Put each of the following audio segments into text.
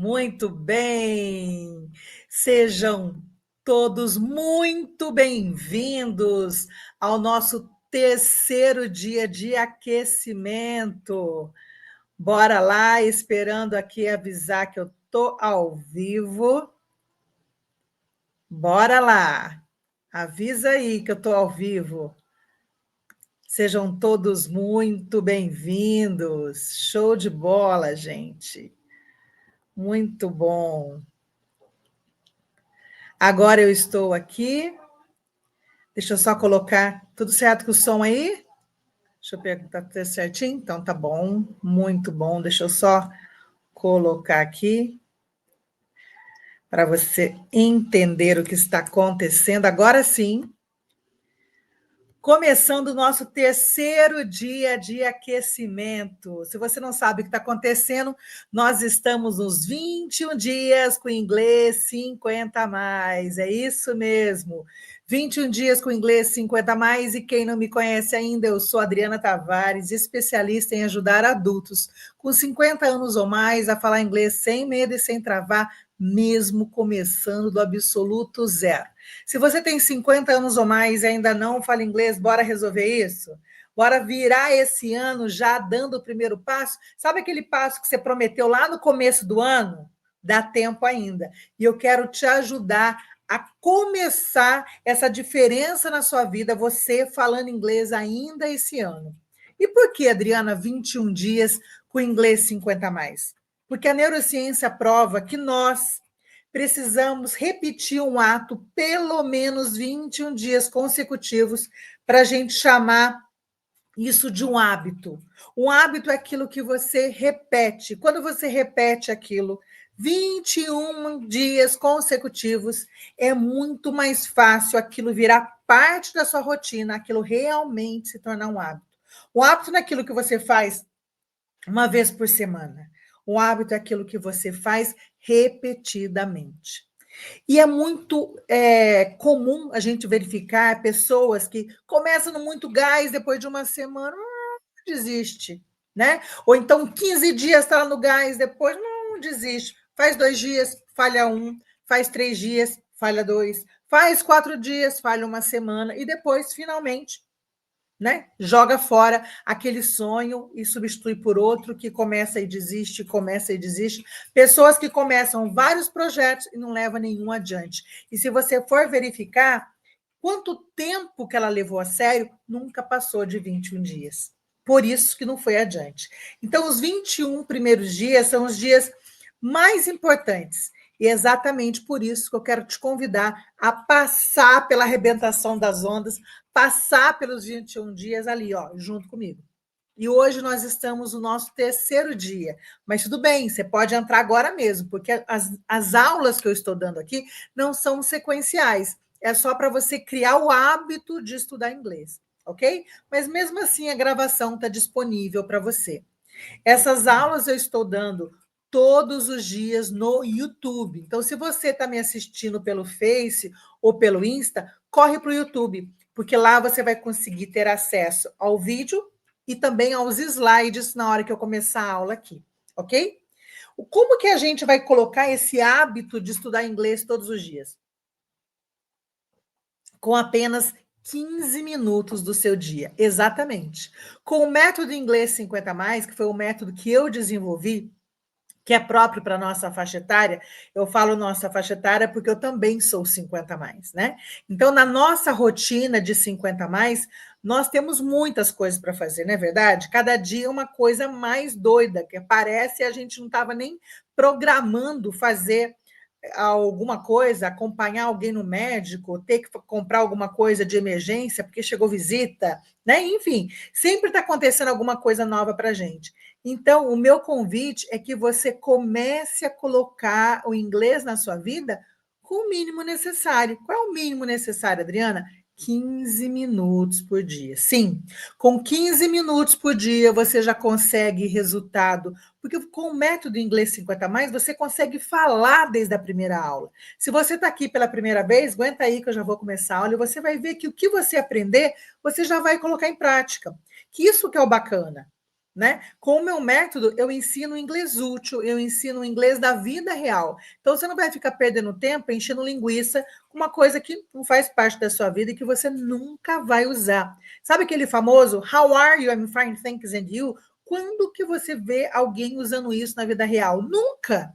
Muito bem! Sejam todos muito bem-vindos ao nosso terceiro dia de aquecimento. Bora lá, esperando aqui avisar que eu estou ao vivo. Bora lá! Avisa aí que eu estou ao vivo. Sejam todos muito bem-vindos. Show de bola, gente. Muito bom. Agora eu estou aqui. Deixa eu só colocar tudo certo com o som aí? Deixa eu perguntar tudo certinho. Então tá bom, muito bom. Deixa eu só colocar aqui para você entender o que está acontecendo. Agora sim, começando o nosso terceiro dia de aquecimento. Se você não sabe o que está acontecendo, nós estamos nos 21 dias com inglês 50 a mais. É isso mesmo. 21 dias com inglês 50 a mais. E quem não me conhece ainda, eu sou Adriana Tavares, especialista em ajudar adultos com 50 anos ou mais a falar inglês sem medo e sem travar, mesmo começando do absoluto zero. Se você tem 50 anos ou mais e ainda não fala inglês, bora resolver isso? Bora virar esse ano já dando o primeiro passo? Sabe aquele passo que você prometeu lá no começo do ano? Dá tempo ainda. E eu quero te ajudar a começar essa diferença na sua vida, você falando inglês ainda esse ano. E por que, Adriana, 21 dias com inglês 50 a mais? Porque a neurociência prova que nós precisamos repetir um ato pelo menos 21 dias consecutivos para a gente chamar isso de um hábito. Um hábito é aquilo que você repete. Quando você repete aquilo 21 dias consecutivos, é muito mais fácil aquilo virar parte da sua rotina, aquilo realmente se tornar um hábito. O hábito não é aquilo que você faz uma vez por semana. O hábito é aquilo que você faz repetidamente. E é muito comum a gente verificar pessoas que começam no muito gás, depois de uma semana, desiste, né? Ou então 15 dias está no gás, depois não desiste. Faz 2 dias, falha um, faz 3 dias, falha dois, faz 4 dias, falha uma semana, e depois, finalmente, né? Joga fora aquele sonho e substitui por outro que começa e desiste, começa e desiste. Pessoas que começam vários projetos e não levam nenhum adiante. E se você for verificar quanto tempo que ela levou a sério, nunca passou de 21 dias. Por isso que não foi adiante. Então, os 21 primeiros dias são os dias mais importantes. E é exatamente por isso que eu quero te convidar a passar pela arrebentação das ondas, passar pelos 21 dias ali, ó, junto comigo. E hoje nós estamos no nosso terceiro dia. Mas tudo bem, você pode entrar agora mesmo, porque as aulas que eu estou dando aqui não são sequenciais. É só para você criar o hábito de estudar inglês, ok? Mas mesmo assim, a gravação está disponível para você. Essas aulas eu estou dando todos os dias no YouTube. Então, se você está me assistindo pelo Face ou pelo Insta, corre para o YouTube, porque lá você vai conseguir ter acesso ao vídeo e também aos slides na hora que eu começar a aula aqui, ok? Como que a gente vai colocar esse hábito de estudar inglês todos os dias? Com apenas 15 minutos do seu dia, exatamente. Com o método inglês 50 mais, que foi o método que eu desenvolvi, que é próprio para a nossa faixa etária, eu falo nossa faixa etária porque eu também sou 50 mais, né? Então, na nossa rotina de 50 mais, nós temos muitas coisas para fazer, não é verdade? Cada dia é uma coisa mais doida, que parece a gente não estava nem programando fazer alguma coisa, acompanhar alguém no médico, ter que comprar alguma coisa de emergência porque chegou visita, né? Enfim, sempre está acontecendo alguma coisa nova para a gente. Então, o meu convite é que você comece a colocar o inglês na sua vida com o mínimo necessário. Qual é o mínimo necessário, Adriana? 15 minutos por dia. Sim, com 15 minutos por dia você já consegue resultado, porque com o método inglês 50 mais, você consegue falar desde a primeira aula. Se você está aqui pela primeira vez, aguenta aí que eu já vou começar a aula e você vai ver que o que você aprender, você já vai colocar em prática. Que isso que é o bacana. né? Com o meu método, eu ensino inglês útil, eu ensino inglês da vida real. Então, você não vai ficar perdendo tempo enchendo linguiça com uma coisa que não faz parte da sua vida e que você nunca vai usar. Sabe aquele famoso How are you? I'm fine, thanks, and you? Quando que você vê alguém usando isso na vida real? Nunca!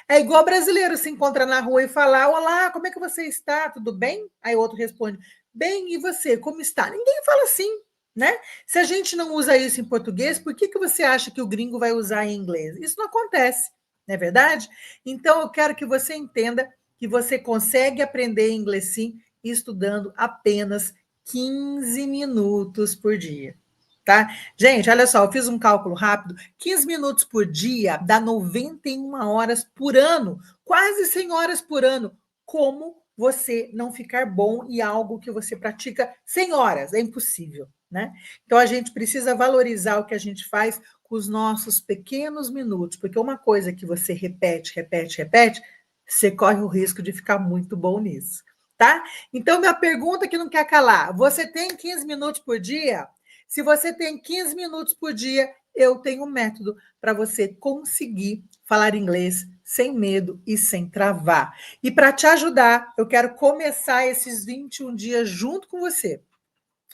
É igual brasileiro se encontra na rua e falar: Olá, como é que você está? Tudo bem? Aí o outro responde: Bem, e você? Como está? Ninguém fala assim, né? Se a gente não usa isso em português, por que você acha que o gringo vai usar em inglês? Isso não acontece, não é verdade? Então, eu quero que você entenda que você consegue aprender inglês sim, estudando apenas 15 minutos por dia. Tá? Gente, olha só, eu fiz um cálculo rápido. 15 minutos por dia dá 91 horas por ano, quase 100 horas por ano. Como você não ficar bom em algo que você pratica 100 horas? É impossível, né? Então a gente precisa valorizar o que a gente faz com os nossos pequenos minutos, porque uma coisa que você repete, repete, repete, você corre o risco de ficar muito bom nisso, tá? Então, minha pergunta que não quer calar: você tem 15 minutos por dia? Se você tem 15 minutos por dia, eu tenho um método para você conseguir falar inglês sem medo e sem travar. E para te ajudar, eu quero começar esses 21 dias junto com você.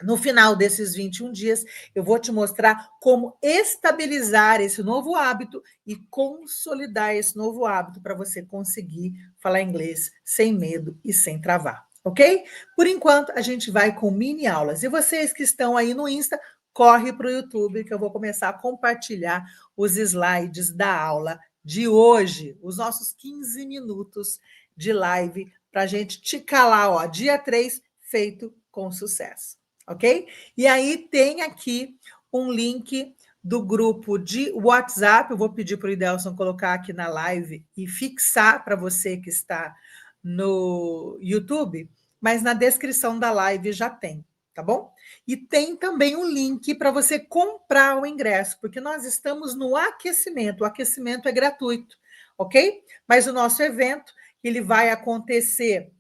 No final desses 21 dias, eu vou te mostrar como estabilizar esse novo hábito e consolidar esse novo hábito para você conseguir falar inglês sem medo e sem travar, ok? Por enquanto, a gente vai com mini aulas. E vocês que estão aí no Insta, corre para o YouTube, que eu vou começar a compartilhar os slides da aula de hoje, os nossos 15 minutos de live, para a gente te calar, ó, dia 3, feito com sucesso. Ok? E aí tem aqui um link do grupo de WhatsApp. Eu vou pedir para o Idelson colocar aqui na live e fixar para você que está no YouTube, mas na descrição da live já tem, tá bom? E tem também um link para você comprar o ingresso, porque nós estamos no aquecimento. O aquecimento é gratuito, ok? Mas o nosso evento, ele vai acontecer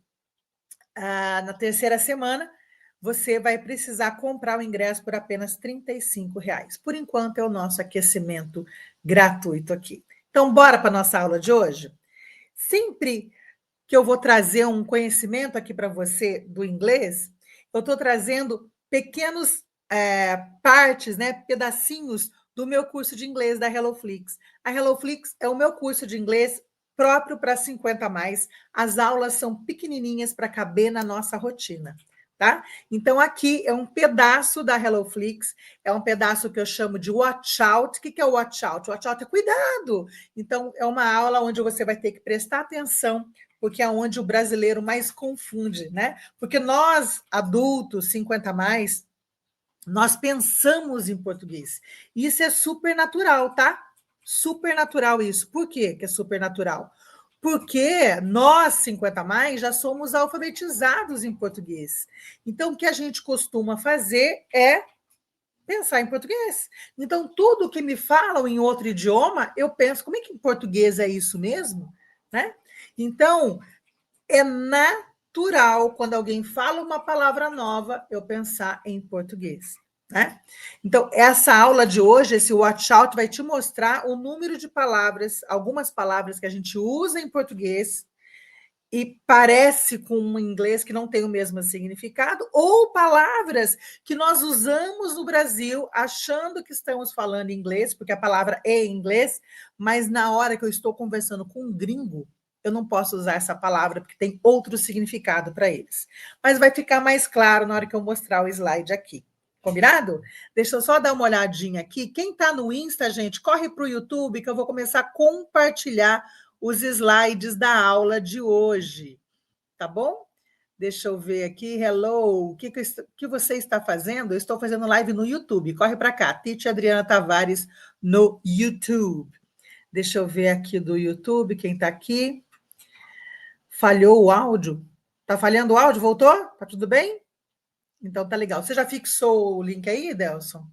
na terceira semana, você vai precisar comprar o ingresso por apenas R$ 35. Por enquanto, é o nosso aquecimento gratuito aqui. Então, bora para a nossa aula de hoje? Sempre que eu vou trazer um conhecimento aqui para você do inglês, eu estou trazendo pequenos partes, né, pedacinhos do meu curso de inglês da HelloFlix. A HelloFlix é o meu curso de inglês próprio para 50 a mais. As aulas são pequenininhas para caber na nossa rotina, tá? Então aqui é um pedaço da HelloFlix, é um pedaço que eu chamo de watch out. O que é o watch out? Watch out é cuidado. Então é uma aula onde você vai ter que prestar atenção, porque é onde o brasileiro mais confunde, né? Porque nós, adultos, 50 a mais, nós pensamos em português. Isso é super natural, tá? Super natural isso. Por quê que é super natural? Porque nós, 50 a mais, já somos alfabetizados em português. Então, o que a gente costuma fazer é pensar em português. Então, tudo que me falam em outro idioma, eu penso, como é que em português é isso mesmo? Né? Então, é natural, quando alguém fala uma palavra nova, eu pensar em português, né? Então, essa aula de hoje, esse watch out, vai te mostrar o número de palavras, algumas palavras que a gente usa em português e parece com um inglês que não tem o mesmo significado, ou palavras que nós usamos no Brasil achando que estamos falando inglês, porque a palavra é em inglês, mas na hora que eu estou conversando com um gringo, eu não posso usar essa palavra porque tem outro significado para eles. Mas vai ficar mais claro na hora que eu mostrar o slide aqui. Combinado? Deixa eu só dar uma olhadinha aqui. Quem está no Insta, gente, corre para o YouTube que eu vou começar a compartilhar os slides da aula de hoje, tá bom? Deixa eu ver aqui. Hello, que você está fazendo? Eu estou fazendo live no YouTube. Corre para cá, Tite Adriana Tavares no YouTube. Deixa eu ver aqui do YouTube, quem está aqui. Falhou o áudio? Tá falhando o áudio? Voltou? Tá tudo bem? Então tá legal. Você já fixou o link aí, Delson?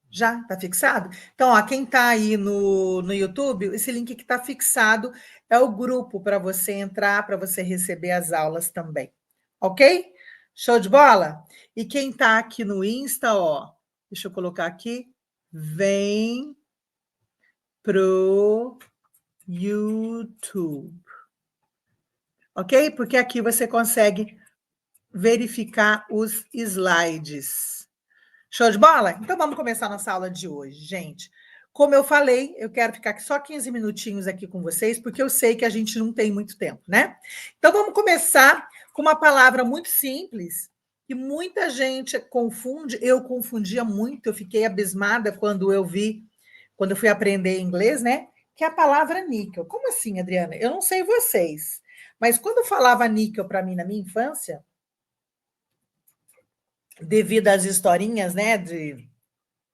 Já está fixado? Então, ó, quem está aí no YouTube, esse link que está fixado é o grupo para você entrar, para você receber as aulas também. Ok? Show de bola? E quem está aqui no Insta, ó, Deixa eu colocar aqui. Vem pro YouTube. Ok? Porque aqui você consegue verificar os slides. Show de bola? Então vamos começar nossa aula de hoje, gente. Como eu falei, eu quero ficar só 15 minutinhos aqui com vocês, porque eu sei que a gente não tem muito tempo, né? Então vamos começar com uma palavra muito simples, que muita gente confunde, eu confundia muito, eu fiquei abismada quando eu fui aprender inglês, né? Que é a palavra níquel. Como assim, Adriana? Eu não sei vocês, mas quando eu falava níquel para mim na minha infância, devido às historinhas, né,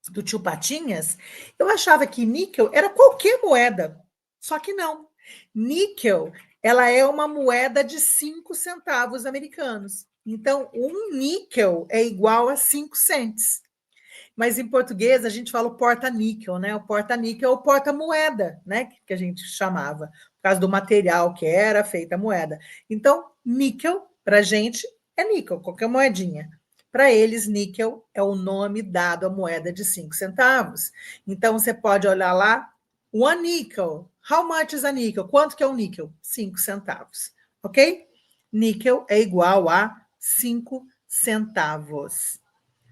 do tio Patinhas, eu achava que níquel era qualquer moeda. Só que não. Níquel, ela é uma moeda de 5 centavos americanos. Então, um níquel é igual a 5 cents. Mas em português a gente fala o porta-níquel, né? O porta-níquel é o porta-moeda, né? Que a gente chamava, por causa do material que era feita a moeda. Então, níquel, para a gente, é níquel, qualquer moedinha. Para eles, níquel é o nome dado à moeda de 5 centavos. Então, você pode olhar lá, one nickel. How much is a nickel? Quanto que é um níquel? 5 centavos. Ok? Níquel é igual a 5 centavos.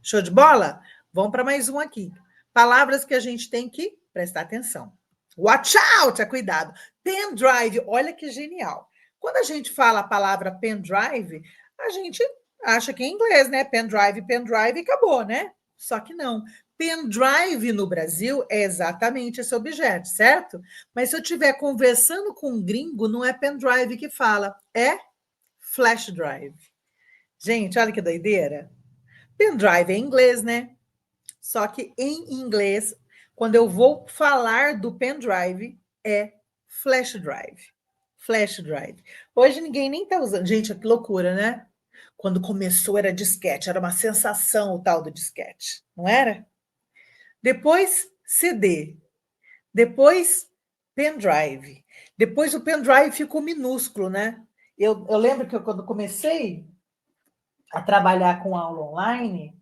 Show de bola? Vamos para mais um aqui. Palavras que a gente tem que prestar atenção. Watch out, é cuidado. Pendrive, olha que genial. Quando a gente fala a palavra pendrive, a gente acha que é em inglês, né? Pendrive, pendrive e acabou, né? Só que não. Pendrive no Brasil é exatamente esse objeto, certo? Mas se eu estiver conversando com um gringo, não é pendrive que fala, é flash drive. Gente, olha que doideira. Pendrive é em inglês, né? Só que em inglês, quando eu vou falar do pendrive, é flash drive. Flash drive. Hoje ninguém nem está usando. Gente, que loucura, né? Quando começou era disquete, era uma sensação o tal do disquete, não era? Depois CD, depois pendrive, depois o pendrive ficou minúsculo, né? Eu lembro que quando comecei a trabalhar com aula online,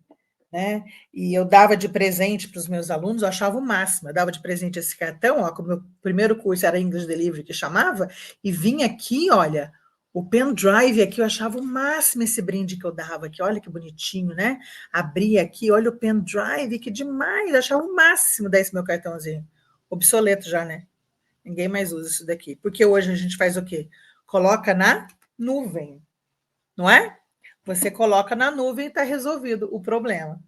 né? E eu dava de presente para os meus alunos, eu achava o máximo. Eu dava de presente esse cartão, ó, como o meu primeiro curso era English Delivery, que chamava, e vinha aqui, olha, o pendrive aqui, eu achava o máximo esse brinde que eu dava aqui. Olha que bonitinho, né? Abria aqui, olha o pendrive, que demais, eu achava o máximo dar esse meu cartãozinho. Obsoleto já, né? Ninguém mais usa isso daqui. Porque hoje a gente faz o quê? Coloca na nuvem, não é? Você coloca na nuvem e está resolvido o problema.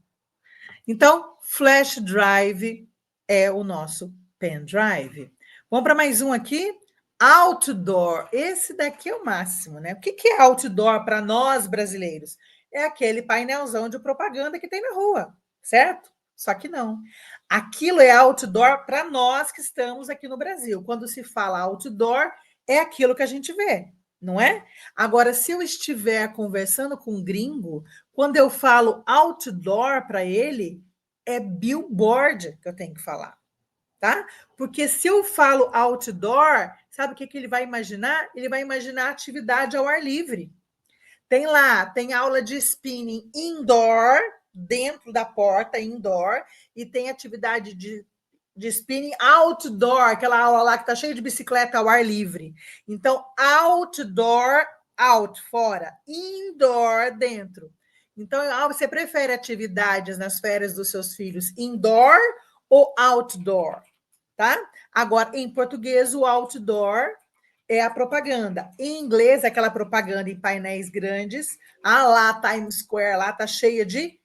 Então, flash drive é o nosso pendrive. Vamos para mais um aqui. Outdoor. Esse daqui é o máximo, né? O que é outdoor para nós brasileiros? É aquele painelzão de propaganda que tem na rua, certo? Só que não. Aquilo é outdoor para nós que estamos aqui no Brasil. Quando se fala outdoor, é aquilo que a gente vê, não é? Agora, se eu estiver conversando com um gringo, quando eu falo outdoor para ele, é billboard que eu tenho que falar, tá? Porque se eu falo outdoor, sabe o que ele vai imaginar? Ele vai imaginar atividade ao ar livre. Tem lá, tem aula de spinning indoor, dentro da porta, indoor, e tem atividade de spinning outdoor, aquela aula lá que tá cheia de bicicleta ao ar livre. Então, outdoor, out, fora, indoor, dentro. Então, você prefere atividades nas férias dos seus filhos indoor ou outdoor, tá? Agora, em português, o outdoor é a propaganda. Em inglês, aquela propaganda em painéis grandes. Ah, lá, Times Square, lá tá cheia de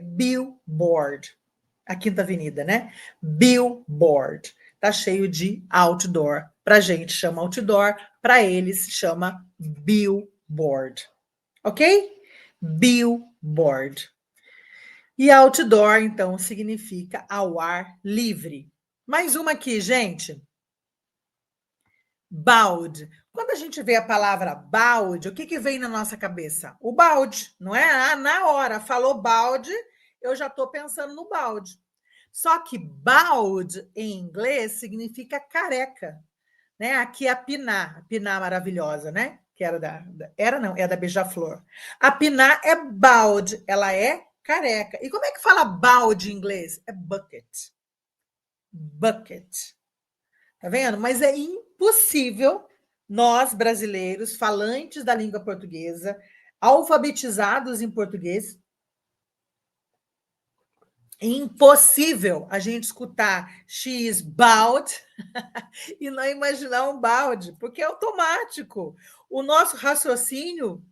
billboard. A Quinta Avenida, né? Billboard. Tá cheio de outdoor. Pra gente chama outdoor, para eles chama billboard. Ok? Billboard. E outdoor, então, significa ao ar livre. Mais uma aqui, gente. Balde. Quando a gente vê a palavra balde, o que vem na nossa cabeça? O balde, não é? Ah, na hora, falou balde, eu já estou pensando no balde. Só que bald em inglês significa careca, né? Aqui é a Pinar maravilhosa, né? Que era era não, é da Beija-Flor. A Pinar é bald, ela é careca. E como é que fala balde em inglês? É bucket. Bucket. Tá vendo? Mas é impossível nós, brasileiros, falantes da língua portuguesa, alfabetizados em português, é impossível a gente escutar X balde e não imaginar um balde, porque é automático. O nosso raciocínio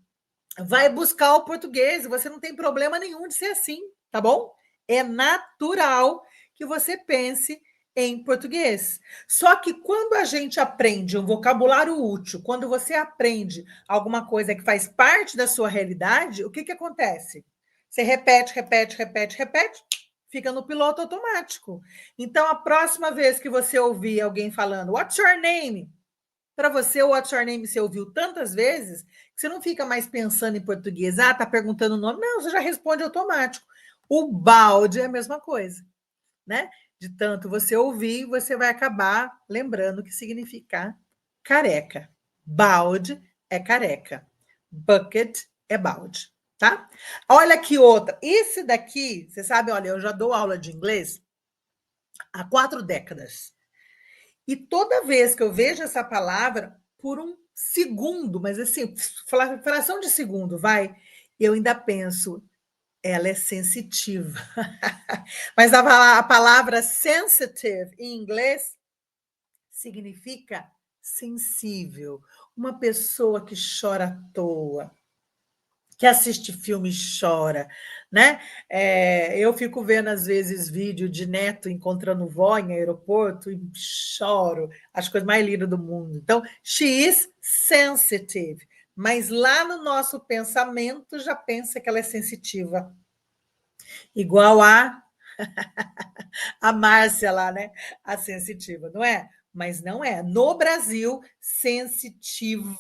vai buscar o português, e você não tem problema nenhum de ser assim, tá bom? É natural que você pense em português. Só que quando a gente aprende um vocabulário útil, quando você aprende alguma coisa que faz parte da sua realidade, o que que acontece? Você repete, repete, repete, repete, fica no piloto automático. Então, a próxima vez que você ouvir alguém falando "What's your name?", para você, o What's Your Name você ouviu tantas vezes que você não fica mais pensando em português. Ah, tá perguntando o nome. Não, você já responde automático. O balde é a mesma coisa, né? De tanto você ouvir, você vai acabar lembrando que significa careca. Balde é careca. Bucket é balde, tá? Olha aqui outra. Esse daqui, você sabe, olha, eu já dou aula de inglês há 4 décadas. E toda vez que eu vejo essa palavra, por um segundo, mas assim, fração de segundo, vai, eu ainda penso, ela é sensitiva. Mas a palavra sensitive em inglês significa sensível, uma pessoa que chora à toa, que assiste filme e chora, né? Eu fico vendo, às vezes, vídeo de neto encontrando vó em aeroporto e choro, as coisas mais lindas do mundo. Então, she is sensitive, mas lá no nosso pensamento já pensa que ela é sensitiva, igual a Márcia lá, né? A sensitiva, não é? Mas não é. No Brasil, sensitiva,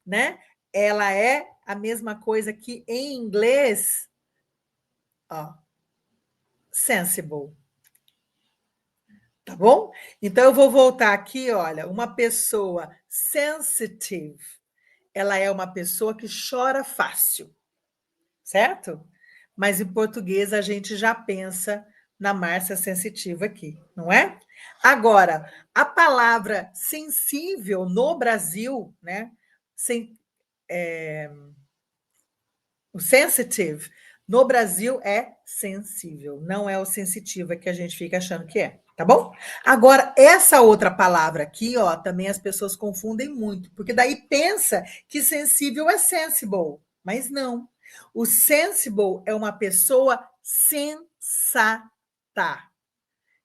né? Ela é a mesma coisa que em inglês, ó, sensible, tá bom? Então eu vou voltar aqui, olha, uma pessoa sensitive, ela é uma pessoa que chora fácil, certo? Mas em português a gente já pensa na Márcia sensitiva aqui, não é? Agora, a palavra sensível no Brasil, né? Sem, o sensitive no Brasil é sensível, não é o sensitiva que a gente fica achando que é, tá bom? Agora, essa outra palavra aqui, ó, também as pessoas confundem muito, porque daí pensa que sensível é sensible, mas não. O sensible é uma pessoa sensata.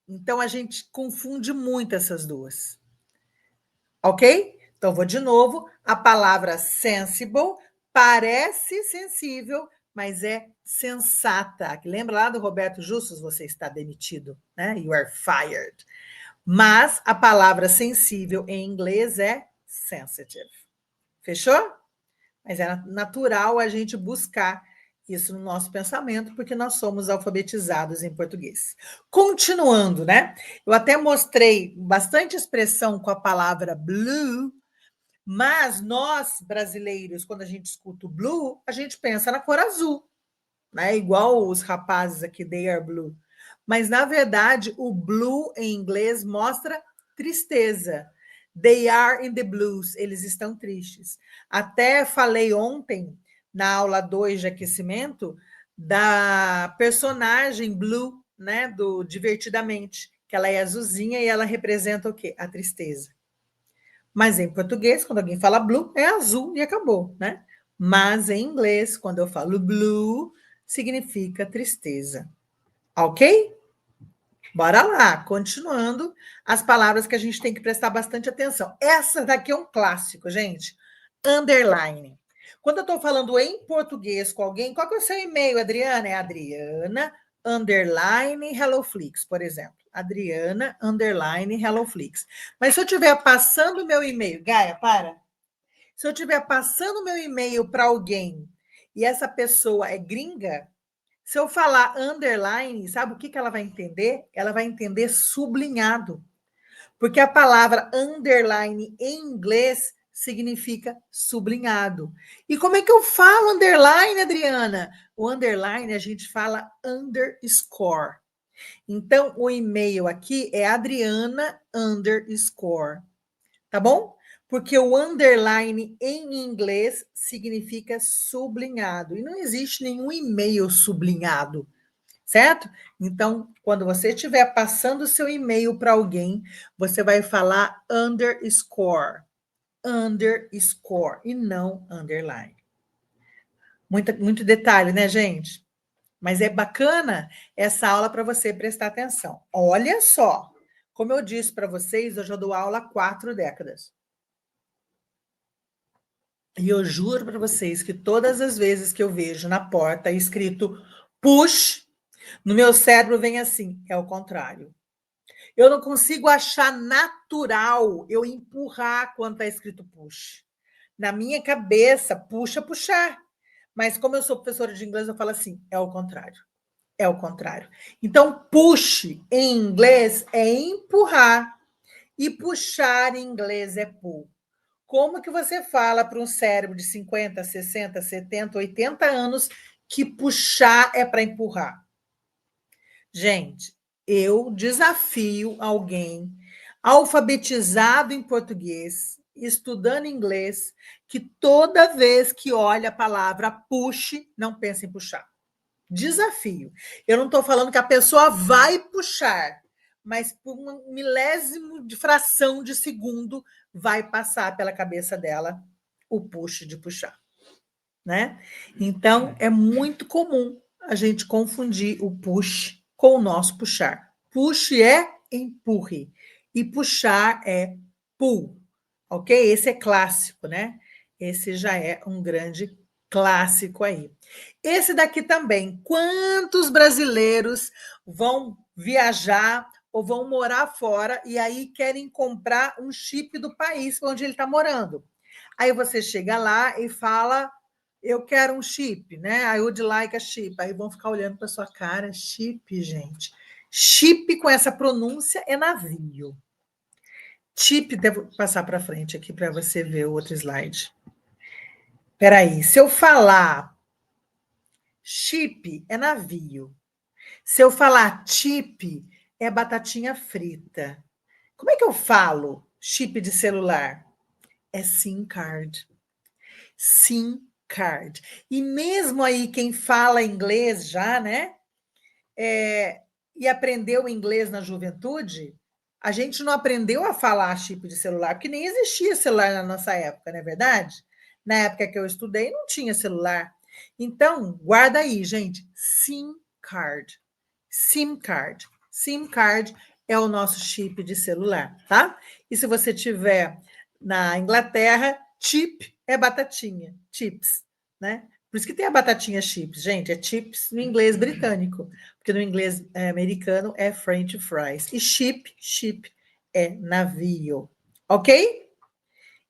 Então a gente confunde muito essas duas. Ok? Então vou de novo. A palavra sensible parece sensível, mas é sensata. Lembra lá do Roberto Justus? Você está demitido, né? You are fired. Mas a palavra sensível em inglês é sensitive. Fechou? Mas é natural a gente buscar isso no nosso pensamento, porque nós somos alfabetizados em português. Continuando, né? Eu até mostrei bastante expressão com a palavra blue, mas nós, brasileiros, quando a gente escuta o blue, a gente pensa na cor azul, né? Igual os rapazes aqui, they are blue. Mas, na verdade, o blue em inglês mostra tristeza. They are in the blues, eles estão tristes. Até falei ontem, na aula 2 de aquecimento, da personagem Blue, né, do Divertidamente, que ela é azulzinha e ela representa o quê? A tristeza. Mas em português, quando alguém fala blue, é azul e acabou, né? Mas em inglês, quando eu falo blue, significa tristeza. Ok? Bora lá, continuando as palavras que a gente tem que prestar bastante atenção. Essa daqui é um clássico, gente. Underline. Quando eu estou falando em português com alguém, qual que é o seu e-mail, Adriana? É Adriana underline HelloFlix, por exemplo. Adriana underline HelloFlix. Mas se eu estiver passando o meu e-mail, Gaia, para. Se eu estiver passando o meu e-mail para alguém e essa pessoa é gringa, se eu falar underline, sabe o que que ela vai entender? Ela vai entender sublinhado. Porque a palavra underline em inglês significa sublinhado. E como é que eu falo underline, Adriana? O underline a gente fala underscore. Então, o e-mail aqui é Adriana underscore, tá bom? Porque o underline em inglês significa sublinhado. E não existe nenhum e-mail sublinhado, certo? Então, quando você estiver passando o seu e-mail para alguém, você vai falar underscore, underscore e não underline. Muito detalhe, né, gente? Mas é bacana essa aula para você prestar atenção. Olha só, como eu disse para vocês, eu já dou aula há 4 décadas. E eu juro para vocês que todas as vezes que eu vejo na porta escrito push, no meu cérebro vem assim, é o contrário. Eu não consigo achar natural eu empurrar quando está escrito push. Na minha cabeça, puxa, puxar. Mas como eu sou professora de inglês, eu falo assim, é o contrário. É o contrário. Então, push em inglês é empurrar e puxar em inglês é pull. Como que você fala para um cérebro de 50, 60, 70, 80 anos que puxar é para empurrar? Gente, eu desafio alguém alfabetizado em português, estudando inglês, que toda vez que olha a palavra push, não pensa em puxar. Desafio. Eu não estou falando que a pessoa vai puxar, mas por um milésimo de fração de segundo vai passar pela cabeça dela o push de puxar, né? Então é muito comum a gente confundir o push com o nosso puxar. Push é empurre e puxar é pull, ok? Esse é clássico, né? Esse já é um grande clássico aí. Esse daqui também. Quantos brasileiros vão viajar ou vão morar fora e aí querem comprar um chip do país onde ele está morando? Aí você chega lá e fala, eu quero um chip, né? I would like a chip. Aí vão ficar olhando para sua cara, chip, gente. Chip com essa pronúncia é navio. Chip, devo passar para frente aqui para você ver o outro slide. Espera aí, se eu falar chip, é navio. Se eu falar chip, é batatinha frita. Como é que eu falo chip de celular? É SIM card. SIM card. E mesmo aí quem fala inglês já, né? E aprendeu inglês na juventude, a gente não aprendeu a falar chip de celular, porque nem existia celular na nossa época, não é verdade? Na época que eu estudei, não tinha celular. Então, guarda aí, gente, SIM card. SIM card. SIM card é o nosso chip de celular, tá? E se você tiver na Inglaterra, chip é batatinha, chips, né? Por isso que tem a batatinha chips, gente, é chips no inglês britânico, porque no inglês americano é French fries. E chip é navio, ok?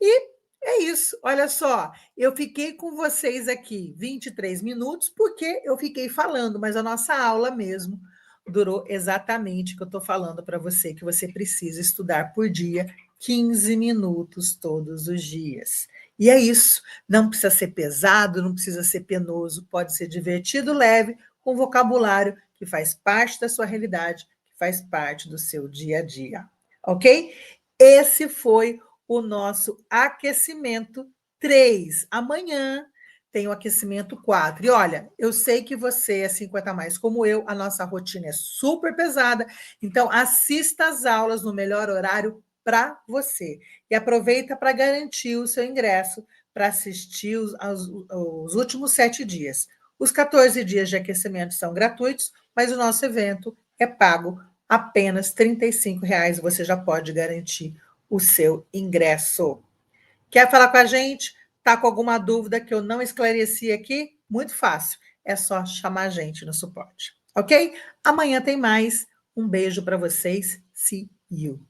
E é isso, olha só, eu fiquei com vocês aqui 23 minutos, porque eu fiquei falando, mas a nossa aula mesmo durou exatamente o que eu estou falando para você, que você precisa estudar por dia 15 minutos todos os dias. E é isso, não precisa ser pesado, não precisa ser penoso, pode ser divertido, leve, com vocabulário que faz parte da sua realidade, que faz parte do seu dia a dia, ok? Esse foi o nosso aquecimento 3. Amanhã tem o aquecimento 4. E olha, eu sei que você é 50 a mais como eu, a nossa rotina é super pesada, então assista às aulas no melhor horário para você. E aproveita para garantir o seu ingresso para assistir os últimos 7 dias. Os 14 dias de aquecimento são gratuitos, mas o nosso evento é pago apenas R$ 35. Você já pode garantir o seu ingresso. Quer falar com a gente? Está com alguma dúvida que eu não esclareci aqui? Muito fácil. É só chamar a gente no suporte. Ok? Amanhã tem mais. Um beijo para vocês. See you.